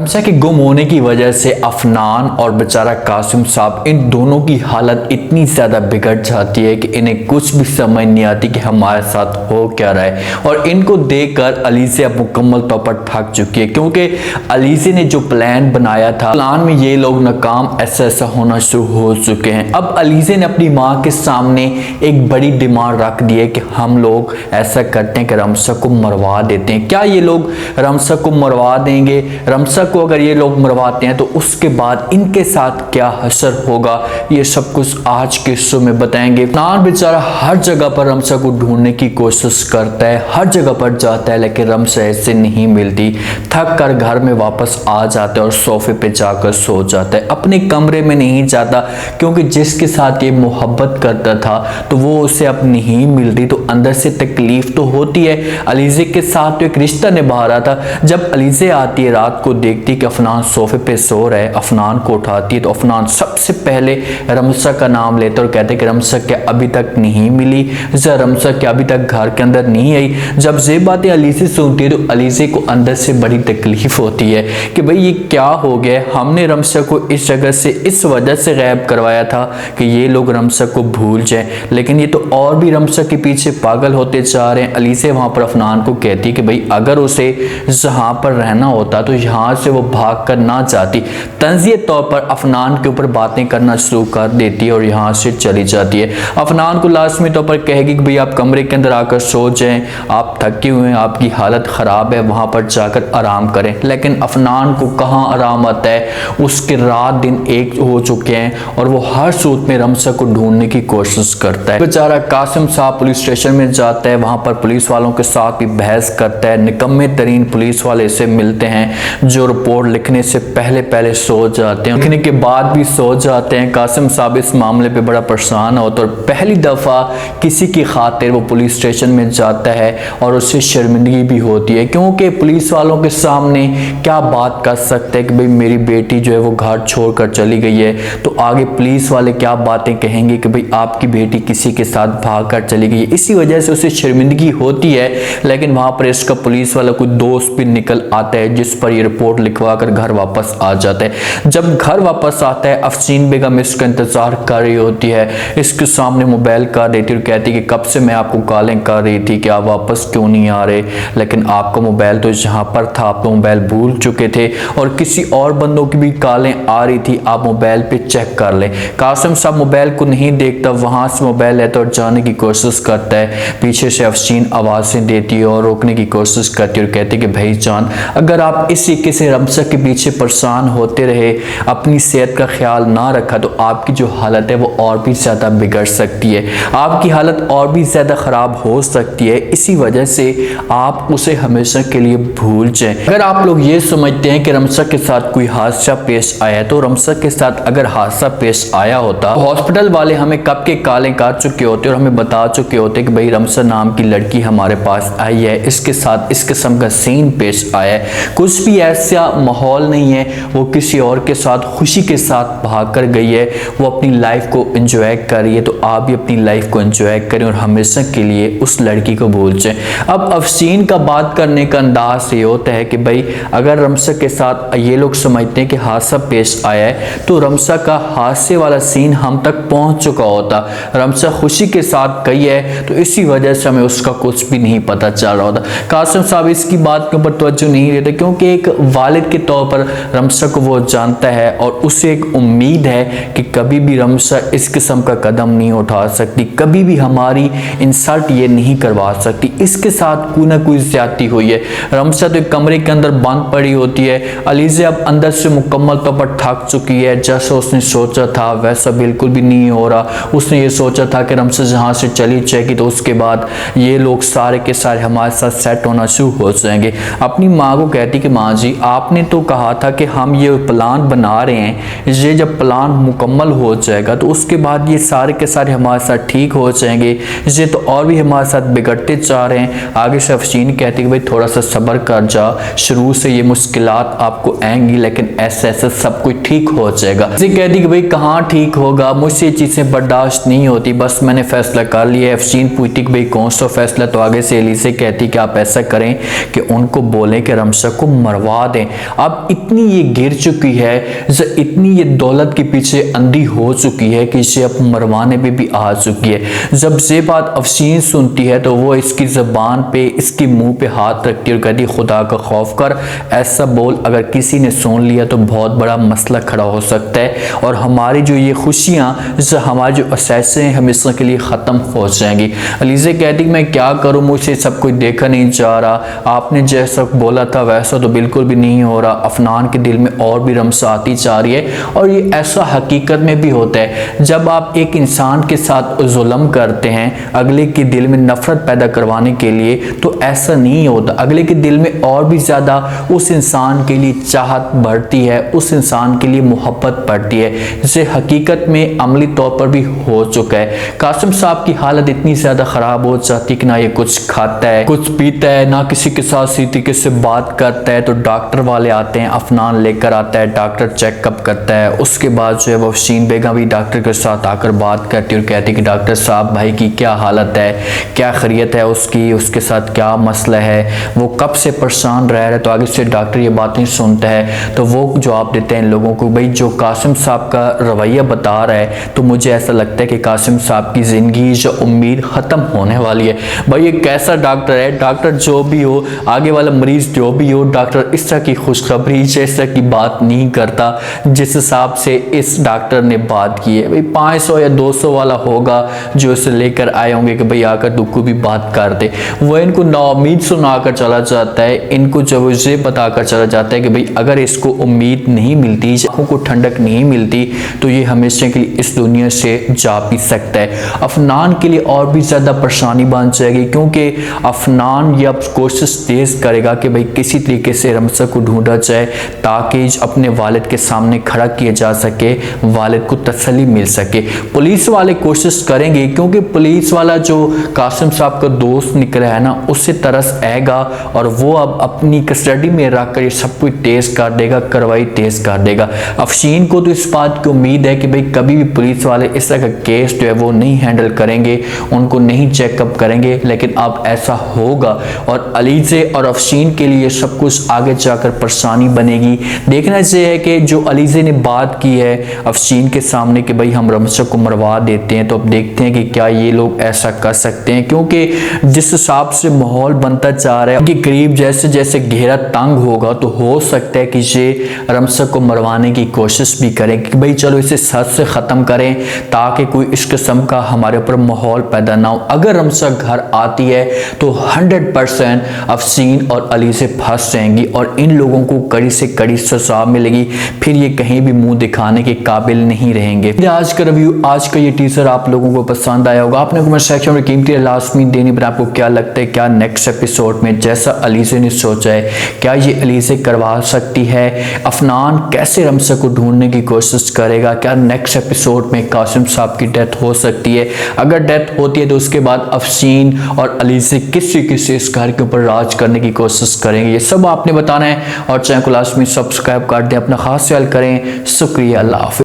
रमसा के गुम होने की वजह से अफनान और बेचारा कासिम साहब, इन दोनों की हालत इतनी ज़्यादा बिगड़ जाती है कि इन्हें कुछ भी समझ नहीं आती कि हमारे साथ हो क्या रहा है। और इनको देखकर अलीज़ा अब मुकम्मल तौर पर थक चुकी है, क्योंकि अलीज़ा ने जो प्लान बनाया था, प्लान में ये लोग नाकाम ऐसा होना शुरू हो चुके हैं। अब अलीज़ा ने अपनी माँ के सामने एक बड़ी डिमांड रख दी है कि हम लोग ऐसा करते हैं कि रमसा को मरवा देते हैं। क्या ये लोग रमसा को मरवा देंगे? रमसा को अगर ये लोग मरवाते हैं तो उसके बाद इनके साथ क्या असर होगा, ये सब कुछ आज के शो में बताएंगे। नान बेचारा हर जगह पर रमसा को ढूंढने की कोशिश करता है, हर जगह पर जाता है, लेकिन रमसा ऐसे नहीं मिलती। थक कर घर में वापस आ जाता है और सोफे पे जाकर सो जाता है। अपने कमरे में नहीं जाता, क्योंकि जिसके साथ ये मोहब्बत करता था तो वो उसे अब नहीं मिलती, तो अंदर से तकलीफ तो होती है। अलीज़ा के साथ तो एक रिश्ता निभा रहा था। जब अलीज़ा आती है रात को, देखती कि अफनान सोफे पे सो रहा है, अफनान को उठाती है तो अफनान सबसे पहले रमसा का नाम लेता और कहते कि रमसा क्या अभी तक नहीं मिली, रमसा क्या अभी तक घर के अंदर नहीं आई। जब ये बातें अलीज़ा सुनती है तो अलीज़ा को अंदर से बड़ी तकलीफ होती है कि भाई ये क्या हो गया, हमने रमसा को इस जगह से इस वजह से गायब करवाया था कि ये लोग रमसा को भूल जाए, लेकिन ये तो और भी रमसा के पीछे पागल होते जा रहे हैं। अलीज़ा वहां पर अफनान को कहती कि भाई अगर उसे यहाँ पर रहना होता तो यहाँ से वो भाग कर ना जाती। तंज़िए तौर पर अफनान के ऊपर बातें करना शुरू कर देती है और यहाँ से चली जाती है। अफनान को लाजमी तौर पर कहेगी कि भाई आप कमरे के अंदर आकर सो जाएं, आप थके हुए हैं, आपकी हालत ख़राब है, वहाँ पर जाकर आराम करें। लेकिन अफनान को कहाँ आराम आता है, उसके रात दिन एक हो चुके हैं और वो हर सूरत में रमसा को ढूंढने की कोशिश करता है। बेचारा कासिम साहब पुलिस स्टेशन में जाता है, वहाँ पर पुलिस वालों के साथ भी बहस करता है। निकम्मे तरीन पुलिस वाले से मिलते हैं जो रिपोर्ट लिखने से पहले सो जाते हैं, लिखने के बाद भी सो जाते हैं। कासिम साहब इस मामले पे बड़ा परेशान होता है और पहली दफ़ा किसी की खातिर वो पुलिस स्टेशन में जाता है और उससे शर्मिंदगी भी होती है, क्योंकि पुलिस वालों के सामने क्या बात कर सकते हैं कि भाई मेरी बेटी जो है वो घर छोड़कर चली गई है, तो आगे पुलिस वाले क्या बातें कहेंगे कि भाई आपकी बेटी किसी के साथ भाग कर चली गई है। इसी वजह से उसे शर्मिंदगी होती है। लेकिन वहाँ पर इसका पुलिस वाला कोई दोस्त भी निकल आता है जिस पर ये रिपोर्ट लिखवा कर घर वापस आ जाता है। जब घर वापस आता है, अफसीन बेगम इसका इंतजार कर रही होती है, इसके सामने मोबाइल कर देती है और कहती है कि कब से मैं आपको कॉलिंग कर रही थी कि आप वापस क्यों नहीं आ रहे, लेकिन आपका मोबाइल तो जहाँ पर था आप तो मोबाइल भूल चुके थे और किसी और बंदों की भी कॉलें आ रही थी, आप मोबाइल पे चेक कर लें। कासिम साहब मोबाइल को नहीं देखता, वहाँ से मोबाइल लेता और जाने की कोशिश करता है। पीछे से अफसीन आवाज़ें देती है और रोकने की कोशिश करती है और कहती है कि भाईजान अगर आप इस तरीके से रमसा के पीछे परेशान होते रहे, अपनी सेहत का ख्याल ना रखा, तो आपकी जो हालत है वो और भी ज़्यादा बिगड़ सकती है, आपकी हालत और भी ज़्यादा ख़राब हो सकती है। इसी वजह से आप उसे हमेशा के लिए भूल जाएं। अगर आप लोग ये समझते हैं कि रमसा के साथ कोई हादसा पेश आया, तो रमसा के साथ अगर हादसा पेश आया होता तो हॉस्पिटल वाले हमें कब के कालें कर चुके होते और हमें बता चुके होते कि भाई रमसा नाम की लड़की हमारे पास आई है, इसके साथ इस किस्म का सीन पेश आया है। कुछ भी ऐसा माहौल नहीं है, वो किसी और के साथ खुशी के साथ भाग कर गई है, वो अपनी लाइफ को एंजॉय कर रही है, तो आप भी अपनी लाइफ को एंजॉय करें और हमेशा के लिए उस लड़की को भूल जाएं। अब अफसीन का बात करने का अंदाज ये होता है कि भाई अगर रमसा के साथ ये लोग समझते हैं कि हादसा पेश आया है, तो रमसा का हादसे वाला सीन हम तक पहुंच चुका होता। रमसा खुशी के साथ गई है तो इसी वजह से हमें उसका कुछ भी नहीं पता चल रहा होता। कासिम साहब इसकी बात के ऊपर तवज्जो नहीं देते, क्योंकि एक वालिद के तौर पर रमसा को वो जानता है और उसे एक उम्मीद है कि कभी भी रमसा इस किस्म का कदम नहीं उठा सकती, कभी भी हमारी इंसल्ट ये नहीं करवा सकती, इसके साथ कोई ना कोई ज्यादती हुई है। रमसा तो एक कमरे के अंदर बंद पड़ी होती है। अलीज़ा अब अंदर से मुकम्मल तौर पर थक चुकी है, जैसा उसने सोचा था वैसा बिल्कुल भी नहीं हो रहा। उसने ये सोचा था कि रमसा जहाँ से चली जाएगी तो उसके बाद ये लोग सारे के सारे हमारे साथ सेट होना शुरू हो जाएंगे। अपनी माँ को कहती कि माँ जी आपने तो कहा था कि हम ये प्लान बना रहे हैं, ये जब प्लान मुकम्मल हो जाएगा तो उसके बाद ये सारे के सारे हमारे साथ ठीक हो जाएंगे, ये तो और भी हमारे साथ बिगड़ते जा रहे हैं। आगे से अफसीन कहती कि भाई थोड़ा सा सब्र कर जा, शुरू से ये मुश्किलात आपको आएंगी लेकिन ऐसे ऐसे सब कुछ ठीक हो जाएगा। ये कहती कि भाई कहाँ ठीक होगा, मुझसे ये चीज़ें बर्दाश्त नहीं होती, बस मैंने फैसला कर लिया। अफसीन पूछती कि भाई कौन सा फैसला, तो आगे से अलीज़ा कहती कि आप ऐसा करें कि उनको बोलें कि रमसा को मरवा दें। अब इतनी ये गिर चुकी है, इतनी ये दौलत के पीछे अंधी हो चुकी है कि इसे अब मरवाने पे भी आ चुकी है। जब ये बात अफशीन सुनती है तो वो इसकी ज़बान पे, इसके मुंह पे हाथ रखती है और कहती खुदा का खौफ कर, ऐसा बोल, अगर किसी ने सुन लिया तो बहुत बड़ा मसला खड़ा हो सकता है और हमारी जो ये खुशियाँ, हमारे जो असेसे हैं, हमेशा के लिए ख़त्म हो जाएंगी। अलीज़ा कहती मैं क्या करूँ, मुझसे सब कुछ देखा नहीं जा रहा, आपने जैसा बोला था वैसा तो बिल्कुल भी नहीं हो रहा। अफनान के दिल में और भी रमस आती जा रही है और ये ऐसा हकीकत में भी होता है। जब आप एक इंसान के साथ जुल्म करते हैं अगले के दिल में नफरत पैदा करवाने के लिए, तो ऐसा नहीं होता, अगले के दिल में और भी ज़्यादा उस इंसान के लिए चाहत बढ़ती है, उस इंसान के लिए मोहब्बत बढ़ती है, जिसे हकीकत में अमली तौर पर भी हो चुका है। कासिम साहब की हालत इतनी ज़्यादा ख़राब हो जाती कि ना ये कुछ खाता है, कुछ पीता है, ना किसी के साथ सीधी तरीके से बात करता है। तो डॉक्टर वाले आते हैं, अफनान लेकर आता है, डॉक्टर चेकअप करता है। उसके बाद जो है वो अफशीन बेगम भी डॉक्टर के साथ आकर बात करती है और कहती है कि डॉक्टर साहब भाई की क्या हालत है, क्या खैरियत है उसकी, उसके साथ क्या मसला है, वो कब से परेशान रह रहा है। तो आगे से डॉक्टर ये बातें सुनता है तो वो जवाब देते हैं लोगों को, भाई जो कासिम साहब का रवैया बता रहा है तो मुझे ऐसा लगता है कि कासिम साहब की ज़िंदगी जो उम्मीद ख़त्म होने वाली है। भाई ये कैसा डॉक्टर है, डॉक्टर जो भी हो, आगे वाला मरीज़ जो भी हो, डॉक्टर इस तरह की खुशखबरी इस तरह की बात नहीं करता जिस हिसाब से इस डॉक्टर ने बात की है। भाई 500 या 200 वाला होगा जो इसे लेकर आए होंगे कि भाई आकर दुखू भी बात कर दे, वो इनको नाउमीद सुनाकर चला जाता है। इनको जब ये बताकर चला जाता है कि भाई अगर इसको उम्मीद नहीं मिलती, आंखों को ठंडक नहीं मिलती, तो ये हमेशा के लिए इस दुनिया से जा भी सकता है। अफनान के लिए और भी ज़्यादा परेशानी बन जाएगी, क्योंकि अफनान ये अब कोशिश तेज़ करेगा कि भाई किसी तरीके से रमसा को ढूंढा जाए ताकि अपने वालिद के सामने खड़ा किया जा सके, वालिद को तसल्ली मिल सके। पुलिस वाले कोशिश करेंगे, क्योंकि पुलिस वाला जो कासिम साहब का दोस्त निकला है ना, उससे तरस आएगा और वो अब अपनी कस्टडी में रख कर सब कुछ तेज़ कर देगा, कार्रवाई तेज़ कर देगा। अफशीन को तो इस बात की उम्मीद है कि भाई कभी भी पुलिस वाले इस तरह का केस जो है वो नहीं हैंडल करेंगे, उनको नहीं चेकअप करेंगे, लेकिन अब ऐसा होगा और अलीज़े और अफशीन के लिए सब कुछ आगे जाकर परेशानी बनेगी। देखना ये है कि जो अलीज़े ने बात की है अफशीन के सामने कि भाई हम रमशा को मरवा देते हैं, तो अब देखते हैं कि क्या ये लोग ऐसा कर सकते हैं, क्योंकि जिस हिसाब से माहौल बनता जा रहा है कि करीब जैसे जैसे घेरा तंग होगा तो हो सकता है कि ये रमशा को मरवाने की कोशिश भी करें कि भाई चलो इसे सच से ख़त्म करें ताकि कोई इस किस्म का हमारे ऊपर माहौल पैदा ना हो। अगर रमशा घर आती है तो 100% अफशीन और अलीज़े फंस जाएंगी और इन लोगों को कड़ी से कड़ी सजा मिलेगी, फिर ये कहीं भी मुंह दिखाने के काबिल नहीं रहेंगे। आज का रिव्यू, आज का ये टीजर आप लोगों को पसंद आया होगा। आपने कमेंट सेक्शन में कीमती लाजमी देनी पर आपको क्या लगता है, क्या नेक्स्ट एपिसोड में जैसा अलीज़े ने सोचा है क्या ये अलीज़े करवा सकती है, अफनान कैसे रमशा को ढूंढने की कोशिश करेगा, क्या नेक्स्ट एपिसोड में कासिम साहब की डेथ हो सकती है, अगर डेथ होती है तो उसके बाद अफशीन और अलीज़े किस तरीके से इस घर के ऊपर राज करने की कोशिश करेंगे, ये सब आपने बताना है और चैनल को लाजमी सब्सक्राइब कर दें। अपना खास ख्याल करें। शुक्रिया, अल्लाह हाफ़िज़।